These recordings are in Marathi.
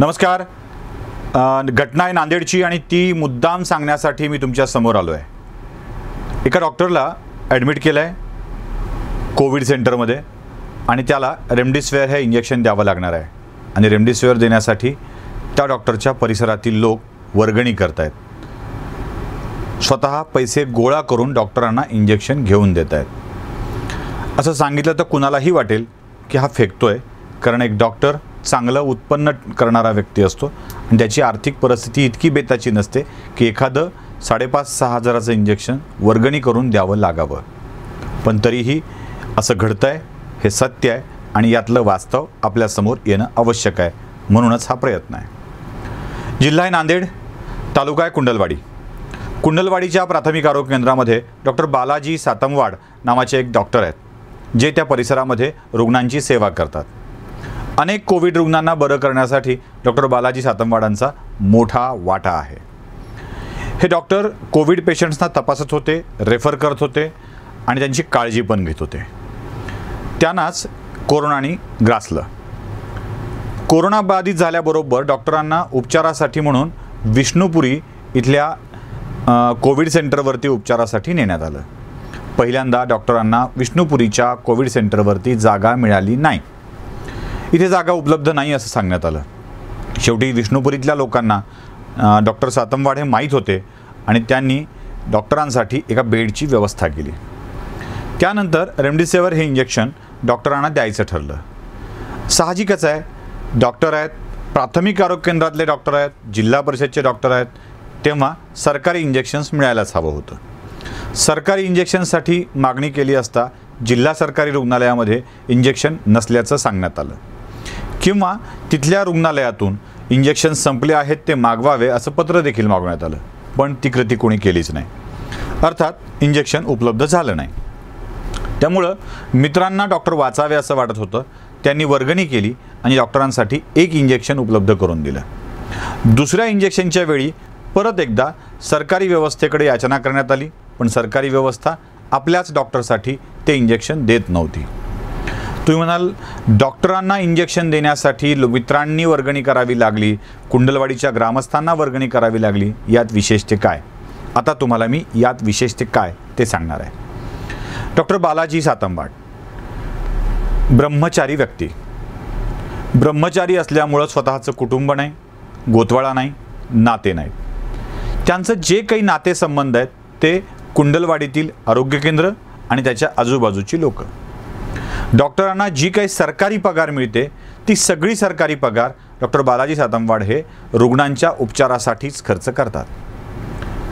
नमस्कार. घटना आहे नांदेडची आणि ती मुद्दाम सांगण्यासाठी मी तुमच्या समोर आलो आहे. एका डॉक्टरला ॲडमिट केलं आहे कोविड सेंटरमध्ये आणि त्याला रेमडेसिवीर हे इंजेक्शन द्यावं लागणार आहे आणि रेमडेसिवीर देण्यासाठी त्या डॉक्टरच्या परिसरातील लोक वर्गणी करत आहेत. स्वतः पैसे गोळा करून डॉक्टरांना इंजेक्शन घेऊन देत आहेत. असं सांगितलं तर कुणालाही वाटेल की हा फेकतोय, कारण एक डॉक्टर चांगलं उत्पन्न करणारा व्यक्ती असतो आणि त्याची आर्थिक परिस्थिती इतकी बेताची नसते की एखादं 5,500-6 हजाराचं इंजेक्शन वर्गणी करून द्यावं लागावं. पण तरीही असं घडतंय, हे सत्य आहे आणि यातलं वास्तव आपल्यासमोर येणं आवश्यक आहे. म्हणूनच हा प्रयत्न आहे. जिल्हा आहे नांदेड, तालुका आहे कुंडलवाडी. कुंडलवाडीच्या प्राथमिक आरोग्य केंद्रामध्ये डॉक्टर बालाजी सातमवाड नावाचे एक डॉक्टर आहेत, जे त्या परिसरामध्ये रुग्णांची सेवा करतात. अनेक कोविड रुग्णांना बरं करण्यासाठी डॉक्टर बालाजी सातमवाडांचा मोठा वाटा आहे. हे डॉक्टर कोविड पेशंट्सना तपासत होते, रेफर करत होते आणि त्यांची काळजी पण घेत होते. त्यांनाच कोरोनाने ग्रासलं. कोरोना बाधित झाल्याबरोबर डॉक्टरांना उपचारासाठी म्हणून विष्णुपुरी इथल्या कोविड सेंटरवरती उपचारासाठी नेण्यात आलं. पहिल्यांदा डॉक्टरांना विष्णुपुरीच्या कोविड सेंटरवरती जागा मिळाली नाही. इथे जागा उपलब्ध नाही असं सांगण्यात आलं. शेवटी विष्णुपुरीतल्या लोकांना डॉक्टर सातमवाड हे माहीत होते आणि त्यांनी डॉक्टरांसाठी एका बेडची व्यवस्था केली. त्यानंतर रेमडेसिवीर हे इंजेक्शन डॉक्टरांना द्यायचं ठरलं. साहजिकच आहे, डॉक्टर आहेत, प्राथमिक आरोग्य केंद्रातले डॉक्टर आहेत, जिल्हा परिषदचे डॉक्टर आहेत, तेव्हा सरकारी इंजेक्शन्स मिळायलाच हवं होतं. सरकारी इंजेक्शनसाठी मागणी केली असता जिल्हा सरकारी रुग्णालयामध्ये इंजेक्शन नसल्याचं सांगण्यात आलं, किंवा तिथल्या रुग्णालयातून इंजेक्शन संपले आहेत ते मागवावे असं पत्र देखील मागवण्यात आलं. पण ती कृती कोणी केलीच नाही. अर्थात इंजेक्शन उपलब्ध झालं नाही. त्यामुळं मित्रांना डॉक्टर वाचावे असं वाटत होतं. त्यांनी वर्गणी केली आणि डॉक्टरांसाठी एक इंजेक्शन उपलब्ध करून दिलं. दुसऱ्या इंजेक्शनच्या वेळी परत एकदा सरकारी व्यवस्थेकडे याचना करण्यात आली, पण सरकारी व्यवस्था आपल्याच डॉक्टरसाठी ते इंजेक्शन देत नव्हती. तुम्ही म्हणाल, डॉक्टरांना इंजेक्शन देण्यासाठी मित्रांनी वर्गणी करावी लागली, कुंडलवाडीच्या ग्रामस्थांना वर्गणी करावी लागली, यात विशेष ते काय? आता तुम्हाला मी यात विशेष ते काय ते सांगणार आहे. डॉक्टर बालाजी सातमवाड ब्रह्मचारी व्यक्ती. ब्रह्मचारी असल्यामुळं स्वतःचं कुटुंब नाही, गोतवाळा नाही, नाते नाहीत. त्यांचं जे काही नातेसंबंध आहेत ते कुंडलवाडीतील आरोग्य केंद्र आणि त्याच्या आजूबाजूची लोक. डॉक्टरांना जी काही सरकारी पगार मिळते ती सगळी सरकारी पगार डॉक्टर बालाजी सातमवाड हे रुग्णांच्या उपचारासाठीच खर्च करतात.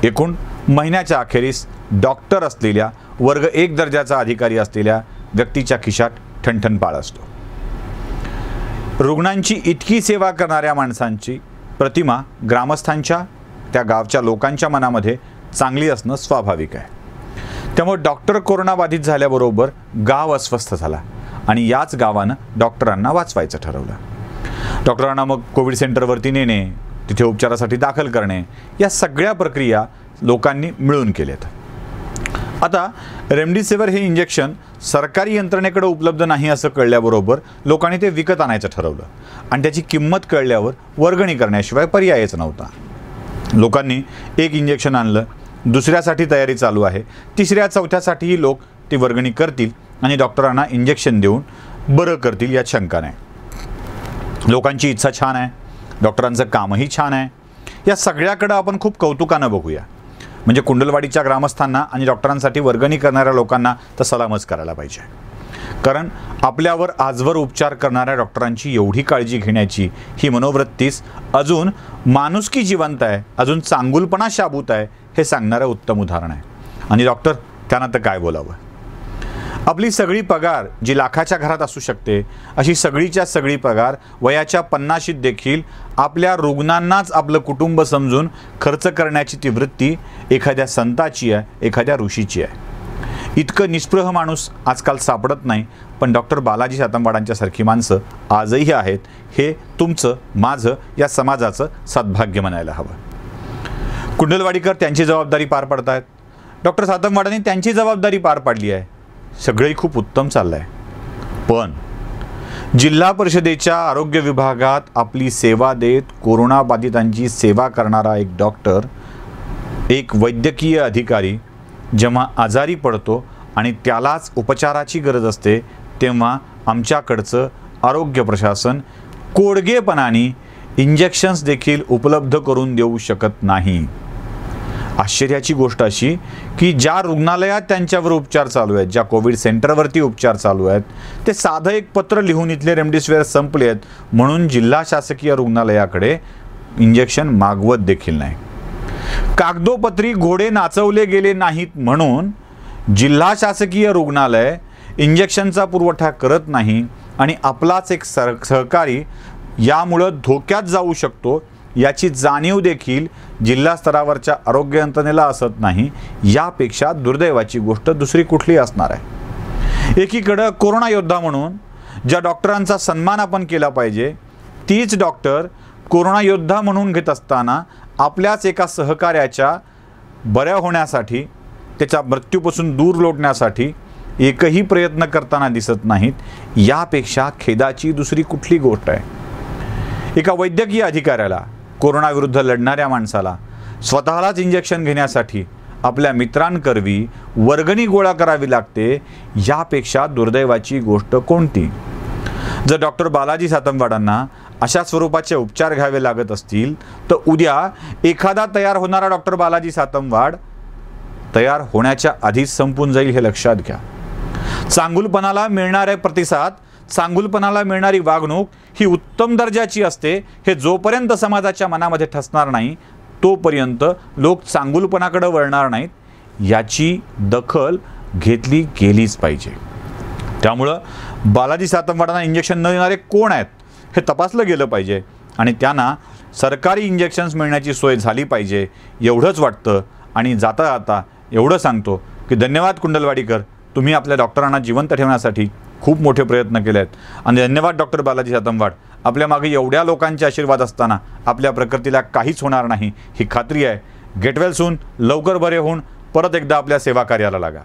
एकूण महिन्याच्या अखेरीस डॉक्टर असलेल्या वर्ग 1 दर्जाचा अधिकारी असलेल्या व्यक्तीच्या खिशात ठणठण पाळ असतो. रुग्णांची इतकी सेवा करणाऱ्या माणसांची प्रतिमा ग्रामस्थांच्या, त्या गावच्या लोकांच्या मनामध्ये चांगली असणं स्वाभाविक आहे. त्यामुळे डॉक्टर कोरोनाबाधित झाल्याबरोबर गाव अस्वस्थ झाला आणि याच गावानं डॉक्टरांना वाचवायचं ठरवलं. डॉक्टरांना मग कोविड सेंटरवरती नेणे, तिथे उपचारासाठी दाखल करणे, या सगळ्या प्रक्रिया लोकांनी मिळून केल्यात. आता रेमडेसिवीर हे इंजेक्शन सरकारी यंत्रणेकडे उपलब्ध नाही असं कळल्याबरोबर लोकांनी ते विकत आणायचं ठरवलं आणि त्याची किंमत कळल्यावर वर्गणी करण्याशिवाय पर्यायच नव्हता. लोकांनी एक इंजेक्शन आणलं, दुसऱ्यासाठी तयारी चालू आहे, तिसऱ्या चौथ्यासाठीही लोक ती वर्गणी करतील आणि डॉक्टरांना इंजेक्शन देऊन बरं करतील यात शंका नाही. लोकांची इच्छा छान आहे, डॉक्टरांचं कामही छान आहे. या सगळ्याकडं आपण खूप कौतुकानं बघूया. म्हणजे कुंडलवाडीच्या ग्रामस्थांना आणि डॉक्टरांसाठी वर्गणी करणाऱ्या लोकांना तर सलामच करायला पाहिजे. कारण आपल्यावर आजवर उपचार करणाऱ्या डॉक्टरांची एवढी काळजी घेण्याची ही मनोवृत्तीच अजून माणुसकी जिवंत आहे, अजून चांगुलपणा शाबूत आहे हे सांगणारं उत्तम उदाहरण आहे. आणि डॉक्टर त्यांना तर काय बोलावं. आपली सगळी पगार जी लाखाच्या घरात असू शकते, अशी सगळीच्या सगळी पगार वयाच्या 50शीत देखील आपल्या रुग्णांनाच आपलं कुटुंब समजून खर्च करण्याची ती वृत्ती एखाद्या संताची आहे, एखाद्या ऋषीची आहे. इतकं निस्पृह माणूस आजकाल सापडत नाही, पण डॉक्टर बालाजी सातमवाडांच्यासारखी माणसं आजही आहेत. हे तुमचं, माझं, या समाजाचं सद्भाग्य म्हणायला हवं. कुंडलवाडीकर त्यांची जबाबदारी पार पाडतायत, डॉक्टर सातमवाडांनी त्यांची जबाबदारी पार पाडली आहे. सगळंही खूप उत्तम चाललं आहे. पण जिल्हा परिषदेच्या आरोग्य विभागात आपली सेवा देत कोरोनाबाधितांची सेवा करणारा एक डॉक्टर, एक वैद्यकीय अधिकारी जेव्हा आजारी पडतो आणि त्यालाच उपचाराची गरज असते, तेव्हा आमच्याकडचं आरोग्य प्रशासन कोडगेपणाने इंजेक्शन्स देखील उपलब्ध करून देऊ शकत नाही. आश्चर्याची गोष्ट अशी की ज्या रुग्णालयात त्यांच्यावर उपचार चालू आहेत, ज्या कोविड सेंटरवरती उपचार चालू आहेत, ते साधं एक पत्र लिहून इथले रेमडेसिवीर संपले आहेत म्हणून जिल्हा शासकीय रुग्णालयाकडे इंजेक्शन मागवत देखील नाही. कागदोपत्री घोडे नाचवले गेले नाहीत म्हणून जिल्हा शासकीय रुग्णालय इंजेक्शनचा पुरवठा करत नाही आणि आपलाच एक सहकारी यामुळं धोक्यात जाऊ शकतो याची जाणीव देखील जिल्हा स्तरावरच्या आरोग्य यंत्रणेला असत नाही. यापेक्षा दुर्दैवाची गोष्ट दुसरी कुठली असणार आहे. एकीकडं कोरोना योद्धा म्हणून ज्या डॉक्टरांचा सन्मान आपण केला पाहिजे, तीच डॉक्टर कोरोना योद्धा म्हणून घेत असताना आपल्याच एका सहकार्याच्या बऱ्या होण्यासाठी, त्याच्या मृत्यूपासून दूर लोटण्यासाठी एकही प्रयत्न करताना दिसत नाहीत. यापेक्षा खेदाची दुसरी कुठली गोष्ट आहे. एका वैद्यकीय अधिकाऱ्याला, कोरोनाविरुद्ध लढणाऱ्या माणसाला स्वतःलाच इंजेक्शन घेण्यासाठी आपल्या मित्रांकरवी वर्गणी गोळा करावी लागते. यापेक्षा दुर्दैवाची गोष्ट कोणती. जर डॉक्टर बालाजी सातमवाडांना अशा स्वरूपाचे उपचार घ्यावे लागत असतील तर उद्या एखादा तयार होणारा डॉक्टर बालाजी सातमवाड तयार होण्याच्या आधीच संपून जाईल, हे लक्षात घ्या. चांगुलपणाला मिळणारे प्रतिसाद, चांगुलपणाला मिळणारी वागणूक ही उत्तम दर्जाची असते. हे जोपर्यंत समाजाच्या मनामध्ये ठसणार नाही तोपर्यंत लोक चांगुलपणाकडे वळणार नाहीत. याची दखल घेतली गेलीच पाहिजे. त्यामुळं बालाजी सातमवाडांना इंजेक्शन न देणारे कोण आहेत हे तपासलं गेलं पाहिजे आणि त्यांना सरकारी इंजेक्शन्स मिळण्याची सोय झाली पाहिजे, एवढंच वाटतं. आणि जाता जाता एवढं सांगतो की धन्यवाद कुंडलवाडीकर, तुम्ही आपल्या डॉक्टरांना जिवंत ठेवण्यासाठी खूप मोठे प्रयत्न केले आहेत. आणि धन्यवाद डॉक्टर बालाजी सातमवाड, आपल्या मागे एवढ्या लोकांचे आशीर्वाद असताना आपल्या प्रकृतीला काहीच होणार नाही ही खात्री आहे. गेट वेल सून, लवकर बरे होऊन परत एकदा आपल्या सेवा कार्याला लागा.